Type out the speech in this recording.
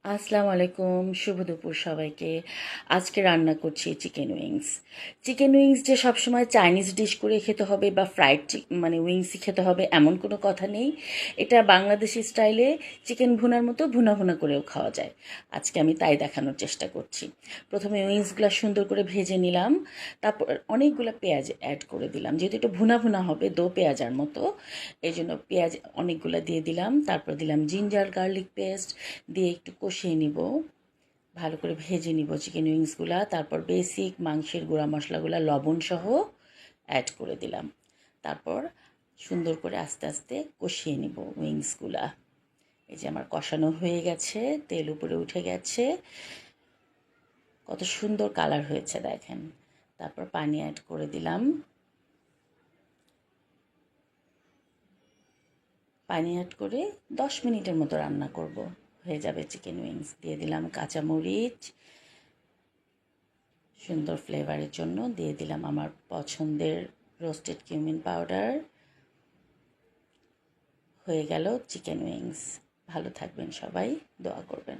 আসসালামু আলাইকুম, শুভ দুপুর সবাইকে। আজকে রান্না করছি চিকেন উইংস। চিকেন উইংস যে সবসময় চাইনিজ ডিশ করে খেতে হবে বা ফ্রাইড মানে উইংসই খেতে হবে এমন কোনো কথা নেই। এটা বাংলাদেশি স্টাইলে চিকেন ভুনার মতো ভুনা ভুনা করেও খাওয়া যায়। আজকে আমি তাই দেখানোর চেষ্টা করছি। প্রথমে উইংসগুলো সুন্দর করে ভেজে নিলাম, তারপর অনেকগুলো পেঁয়াজ অ্যাড করে দিলাম। যেহেতু এটা ভুনা ভুনা হবে দো পেঁয়াজার মতো, এই জন্য পেঁয়াজ অনেকগুলো দিয়ে দিলাম। তারপর দিলাম জিঞ্জার গার্লিক পেস্ট, দিয়ে একটু কষিয়ে নিব, ভালো করে ভেজে নিব চিকেন উইংসগুলা। তারপর বেসিক মাংসের গুঁড়া মশলাগুলা লবণ সহ অ্যাড করে দিলাম। তারপর সুন্দর করে আস্তে আস্তে কষিয়ে নিব উইংসগুলা। এই যে আমার কষানো হয়ে গেছে, তেল উপরে উঠে গেছে, কত সুন্দর কালার হয়েছে দেখেন। তারপর পানি অ্যাড করে দিলাম। পানি অ্যাড করে 10 মিনিটের মতো রান্না করব, হয়ে যাবে চিকেন উইংস। দিয়ে দিলাম কাঁচামরিচ, সুন্দর ফ্লেভারের জন্য দিয়ে দিলাম আমার পছন্দের রোস্টেড কিউমিন পাউডার। হয়ে গেল চিকেন উইংস। ভালো থাকবেন সবাই, দোয়া করবেন।